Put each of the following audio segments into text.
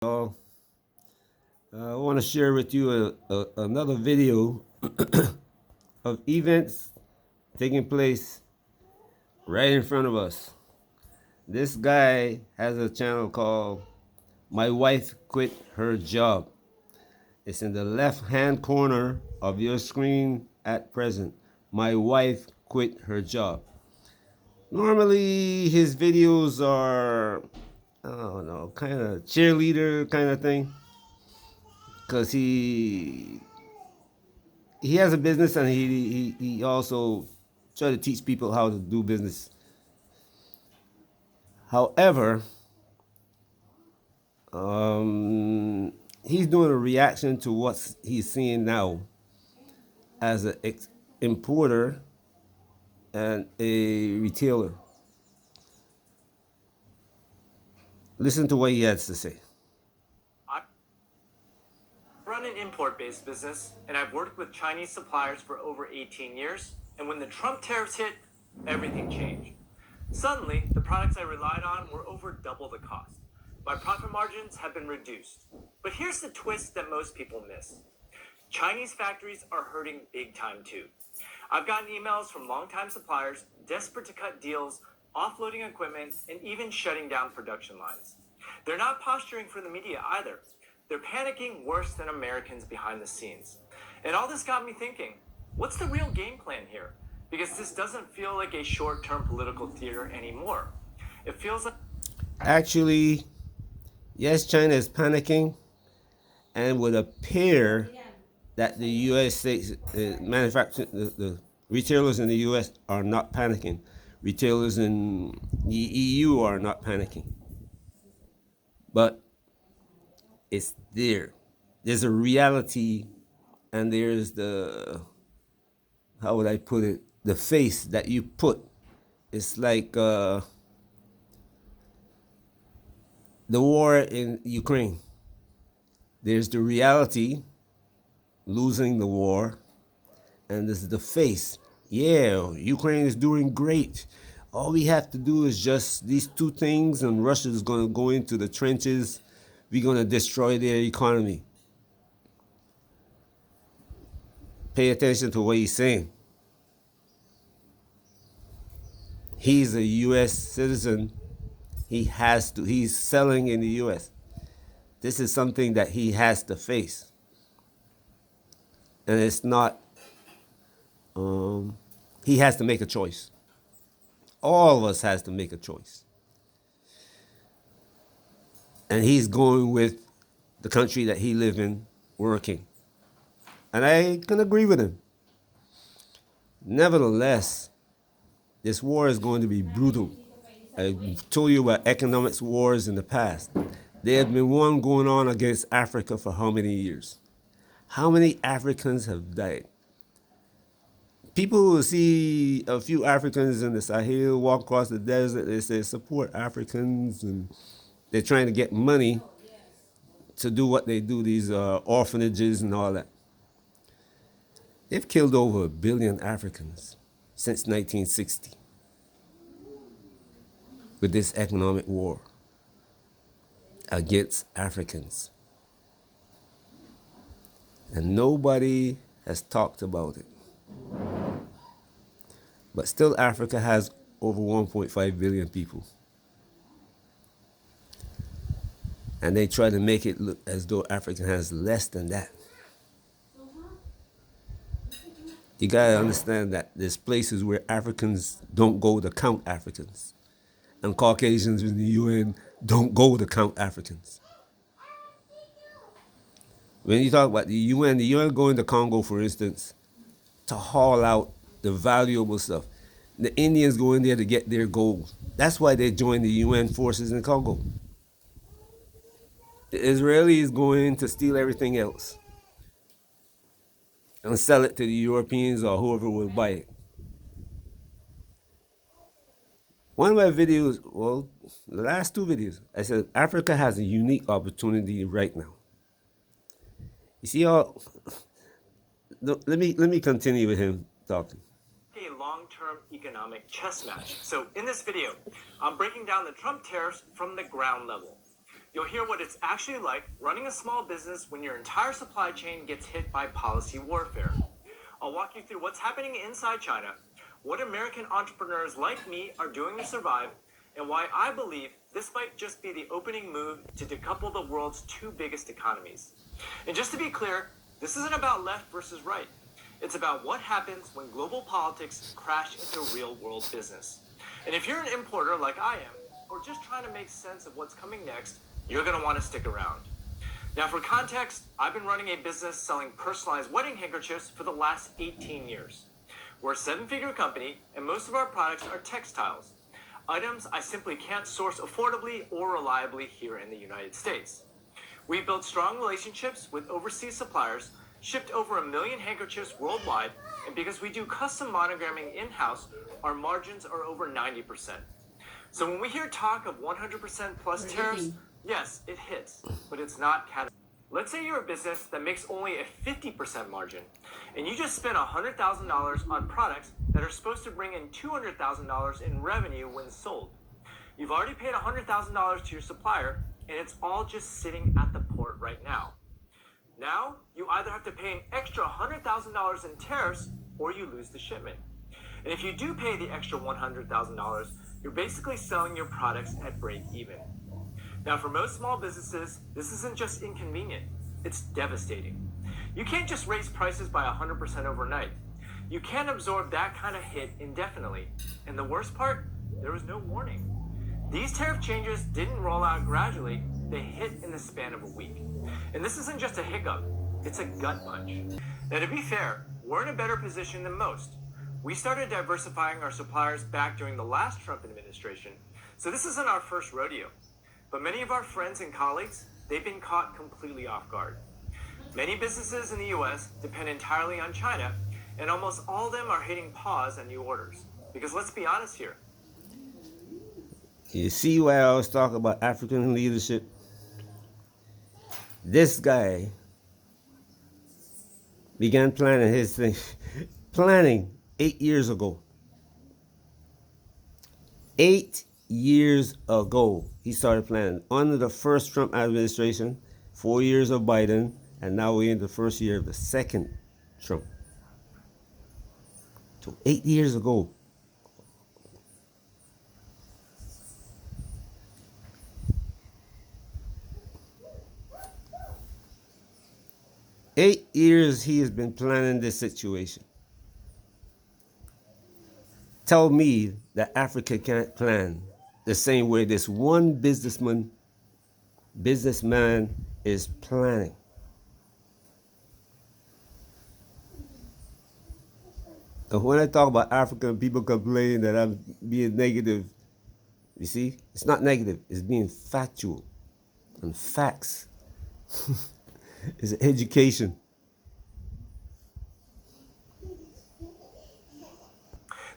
Y'all, I want to share with you another video of events taking place right in front of us. This guy has a channel called My Wife Quit Her Job. It's in the left hand corner of your screen at present. My wife quit her job. Normally, his videos are, I don't know, kind of cheerleader kind of thing. Because he has a business and he also try to teach people how to do business. However, he's doing a reaction to what he's seeing now as an importer and a retailer. Listen to what he has to say. I run an import-based business, and I've worked with Chinese suppliers for over 18 years. And when the Trump tariffs hit, everything changed. Suddenly, the products I relied on were over double the cost. My profit margins have been reduced. But here's the twist that most people miss. Chinese factories are hurting big time too. I've gotten emails from longtime suppliers desperate to cut deals, offloading equipment, and even shutting down production lines. They're not posturing for the media either. They're panicking worse than Americans behind the scenes. And all this got me thinking, what's the real game plan here? Because this doesn't feel like a short-term political theater anymore. It feels like... Actually, yes, China is panicking and would appear that the U.S. states, the retailers in the U.S. are not panicking. Retailers in the EU are not panicking. But it's there. There's a reality, and there's the, how would I put it, the face that you put. It's like the war in Ukraine. There's the reality, losing the war, and this is the face. Yeah, Ukraine is doing great. All we have to do is just these two things, and Russia is going to go into the trenches. We're going to destroy their economy. Pay attention to what he's saying. He's a U.S. citizen. He's selling in the U.S. This is something that he has to face. And it's not, he has to make a choice. All of us has to make a choice. And he's going with the country that he live in, working. And I can agree with him. Nevertheless, this war is going to be brutal. I told you about economics wars in the past. There have been one going on against Africa for how many years? How many Africans have died? People will see a few Africans in the Sahel walk across the desert. They say support Africans, and they're trying to get money to do what they do, these orphanages and all that. They've killed over 1 billion Africans since 1960 with this economic war against Africans. And nobody has talked about it. But still, Africa has over 1.5 billion people. And they try to make it look as though Africa has less than that. You gotta understand that there's places where Africans don't go to count Africans. And Caucasians in the UN don't go to count Africans. When you talk about the UN going to Congo, for instance, to haul out the valuable stuff. The Indians go in there to get their gold. That's why they joined the UN forces in Congo. The Israelis go in to steal everything else and sell it to the Europeans or whoever will buy it. One of my videos, well, the last two videos, I said Africa has a unique opportunity right now. You see all, let me continue with him talking. A long-term economic chess match. So in this video, I'm breaking down the Trump tariffs from the ground level. You'll hear what it's actually like running a small business when your entire supply chain gets hit by policy warfare. I'll walk you through what's happening inside China, what American entrepreneurs like me are doing to survive, and why I believe this might just be the opening move to decouple the world's two biggest economies. And just to be clear, this isn't about left versus right. It's about what happens when global politics crash into real-world business. And if you're an importer like I am, or just trying to make sense of what's coming next, you're going to want to stick around. Now, for context, I've been running a business selling personalized wedding handkerchiefs for the last 18 years. We're a seven-figure company, and most of our products are textiles, items I simply can't source affordably or reliably here in the United States. We've built strong relationships with overseas suppliers, shipped over 1 million handkerchiefs worldwide, and because we do custom monogramming in-house, our margins are over 90%. So when we hear talk of 100% plus tariffs, yes, it hits, but it's not catastrophic. Let's say you're a business that makes only a 50% margin, and you just spent $100,000 on products that are supposed to bring in $200,000 in revenue when sold. You've already paid $100,000 to your supplier, and it's all just sitting at the port right now. Now, you either have to pay an extra $100,000 in tariffs, or you lose the shipment. And if you do pay the extra $100,000, you're basically selling your products at break even. Now, for most small businesses, this isn't just inconvenient, it's devastating. You can't just raise prices by 100% overnight. You can't absorb that kind of hit indefinitely. And the worst part, there was no warning. These tariff changes didn't roll out gradually, they hit in the span of a week. And this isn't just a hiccup, it's a gut punch. Now, to be fair, we're in a better position than most. We started diversifying our suppliers back during the last Trump administration, so this isn't our first rodeo. But many of our friends and colleagues, they've been caught completely off guard. Many businesses in the US depend entirely on China, and almost all of them are hitting pause on new orders. Because let's be honest here. You see why I always talk about African leadership? This guy began planning his thing, planning 8 years ago. 8 years ago, he started planning. Under the first Trump administration, 4 years of Biden, and now we're in the first year of the second Trump. So 8 years ago. Eight years he has been planning this situation. Tell me that Africa can't plan the same way this one businessman is planning. And when I talk about Africa, people complain that I'm being negative. You see, it's not negative, it's being factual. And facts is education.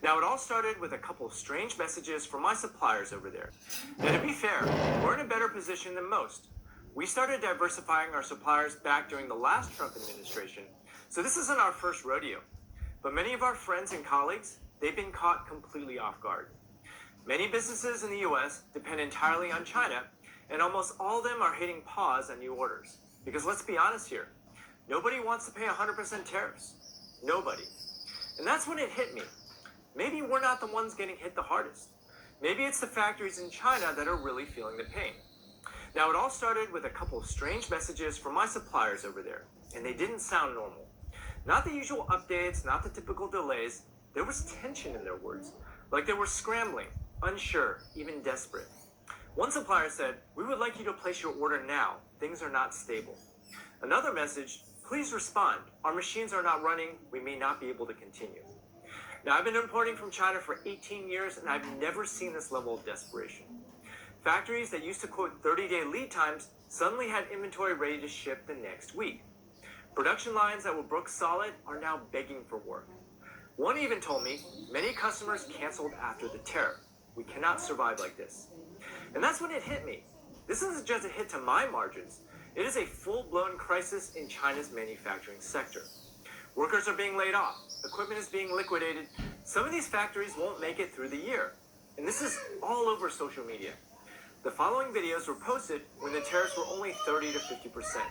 Now, it all started with a couple of strange messages from my suppliers over there. Now, to be fair, we're in a better position than most. We started diversifying our suppliers back during the last Trump administration, so this isn't our first rodeo. But many of our friends and colleagues, they've been caught completely off guard. Many businesses in the US depend entirely on China, and almost all of them are hitting pause on new orders. Because let's be honest here, nobody wants to pay 100% tariffs. Nobody. And that's when it hit me. Maybe we're not the ones getting hit the hardest. Maybe it's the factories in China that are really feeling the pain. Now, it all started with a couple of strange messages from my suppliers over there, and they didn't sound normal. Not the usual updates, not the typical delays. There was tension in their words, like they were scrambling, unsure, even desperate. One supplier said, "We would like you to place your order now. Things are not stable." Another message, "Please respond. Our machines are not running. We may not be able to continue." Now, I've been importing from China for 18 years, and I've never seen this level of desperation. Factories that used to quote 30-day lead times suddenly had inventory ready to ship the next week. Production lines that were booked solid are now begging for work. One even told me many customers canceled after the tariff. We cannot survive like this. And that's when it hit me. This isn't just a hit to my margins. It is a full-blown crisis in China's manufacturing sector. Workers are being laid off. Equipment is being liquidated. Some of these factories won't make it through the year. And this is all over social media. The following videos were posted when the tariffs were only 30 to 50%.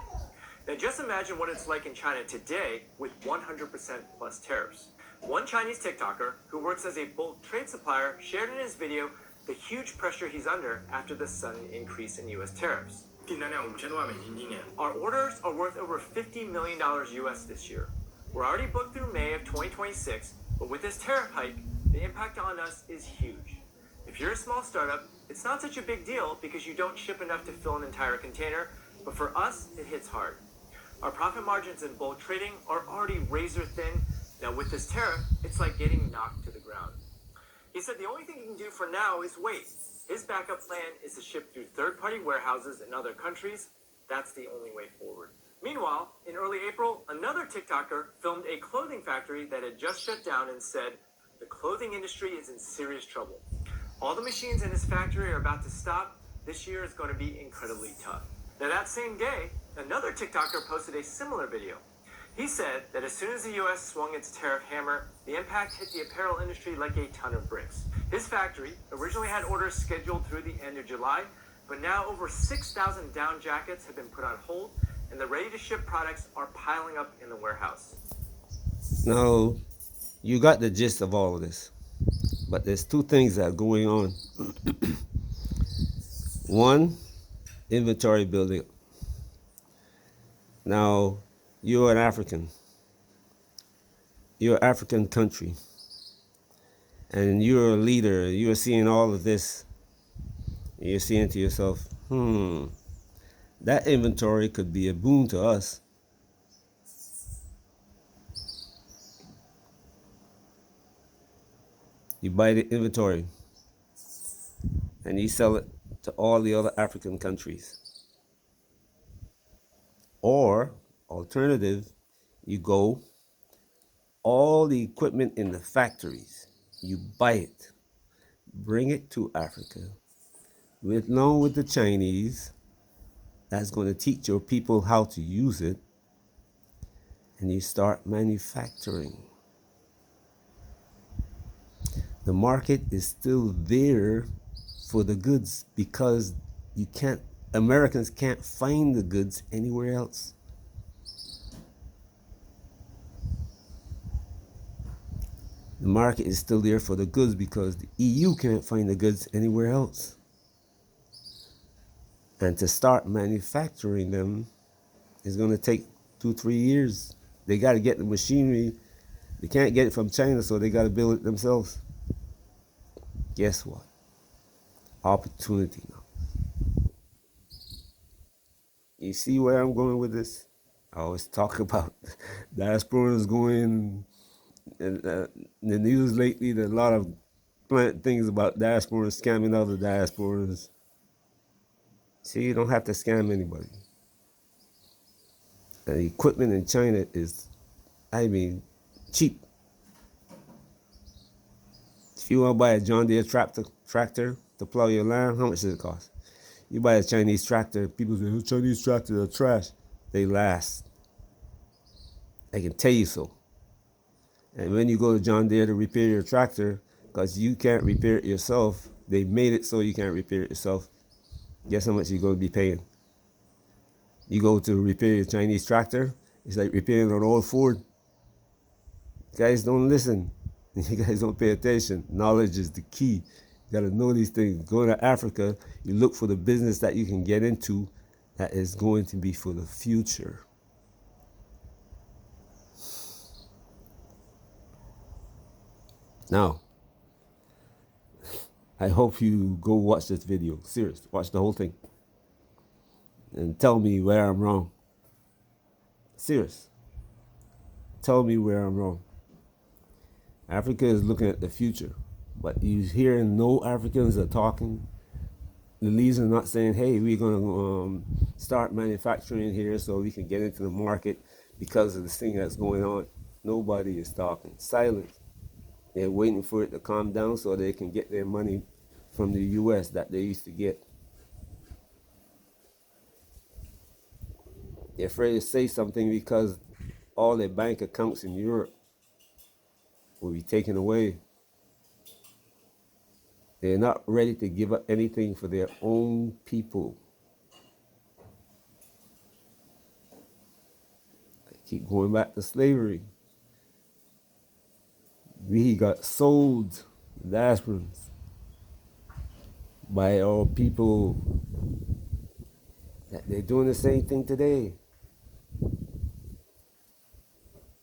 Now just imagine what it's like in China today with 100% plus tariffs. One Chinese TikToker who works as a bulk trade supplier shared in his video the huge pressure he's under after the sudden increase in US tariffs. 订单量5000多万美金今年. Our orders are worth over $50 million US this year. We're already booked through May of 2026, but with this tariff hike, the impact on us is huge. If you're a small startup, it's not such a big deal because you don't ship enough to fill an entire container, but for us, it hits hard. Our profit margins in bulk trading are already razor thin. Now with this tariff, it's like getting knocked to the ground. He said the only thing he can do for now is wait. His backup plan is to ship through third-party warehouses in other countries. That's the only way forward. Meanwhile, in early April, another TikToker filmed a clothing factory that had just shut down and said, the clothing industry is in serious trouble. All the machines in his factory are about to stop. This year is going to be incredibly tough. Now that same day, another TikToker posted a similar video. He said that as soon as the US swung its tariff hammer, the impact hit the apparel industry like a ton of bricks. His factory originally had orders scheduled through the end of July, but now over 6,000 down jackets have been put on hold, and the ready-to-ship products are piling up in the warehouse. Now, you got the gist of all of this, but there's two things that are going on. One, inventory building. Now, you're an African. You're an African country. And you're a leader. You're seeing all of this. And you're saying to yourself, that inventory could be a boon to us. You buy the inventory and you sell it to all the other African countries. Or, alternative, you go, all the equipment in the factories, you buy it, bring it to Africa, along with the Chinese, that's going to teach your people how to use it, and you start manufacturing. The market is still there for the goods because Americans can't find the goods anywhere else. The market is still there for the goods because the EU can't find the goods anywhere else. And to start manufacturing them is going to take 2-3 years. They got to get the machinery. They can't get it from China, so they got to build it themselves. Guess what? Opportunity now. You see where I'm going with this? I always talk about diasporans going in the news lately. There's a lot of things about diasporans scamming other diasporans. See, you don't have to scam anybody. And the equipment in China is, cheap. If you want to buy a John Deere tractor to plow your land, how much does it cost? You buy a Chinese tractor, people say, oh, Chinese tractors are trash. They last. I can tell you so. And when you go to John Deere to repair your tractor, because you can't repair it yourself, they made it so you can't repair it yourself. Guess how much you're going to be paying? You go to repair your Chinese tractor, it's like repairing an old Ford. You guys don't listen. You guys don't pay attention. Knowledge is the key. You gotta know these things. Go to Africa, you look for the business that you can get into that is going to be for the future. Now, I hope you go watch this video. Serious, watch the whole thing. And tell me where I'm wrong. Serious. Tell me where I'm wrong. Africa is looking at the future, but you hear no Africans are talking. The leaders are not saying, hey, we're going to start manufacturing here so we can get into the market because of this thing that's going on. Nobody is talking. Silence. They're waiting for it to calm down so they can get their money from the US that they used to get. They're afraid to say something because all their bank accounts in Europe will be taken away. They're not ready to give up anything for their own people. They keep going back to slavery. We got sold, diasporans, by our people. That they're doing the same thing today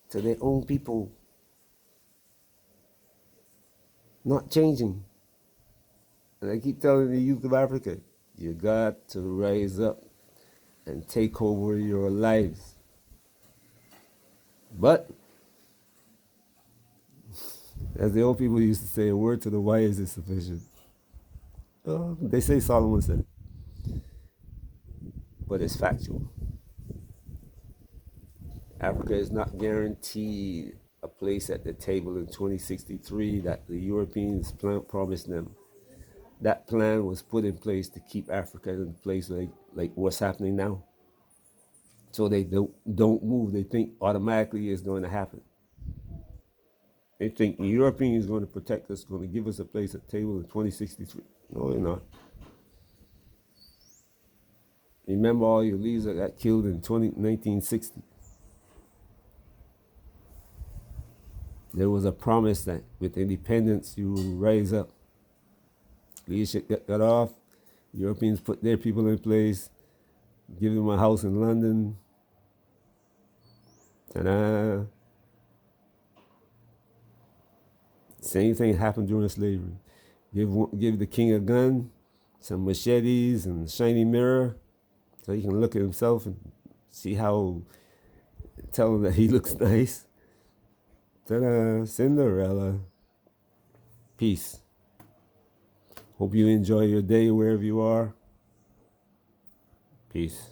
to their own people. Not changing. And I keep telling the youth of Africa, you got to rise up and take over your lives. But, as the old people used to say, a word to the wise is sufficient. They say Solomon said it, but it's factual. Africa is not guaranteed a place at the table in 2063 that the Europeans promised them. That plan was put in place to keep Africa in a place like what's happening now. So they don't move. They think automatically it's going to happen. They think the Europeans going to protect us, going to give us a place at the table in 2063. No, they're not. Remember all your leaders that got killed in 1960. There was a promise that with independence you will rise up. Leadership got cut off. Europeans put their people in place, give them a house in London. Ta-da. Same thing happened during slavery. Give the king a gun, some machetes, and a shiny mirror, so he can look at himself and see how, tell him that he looks nice. Ta-da, Cinderella. Peace. Hope you enjoy your day wherever you are. Peace.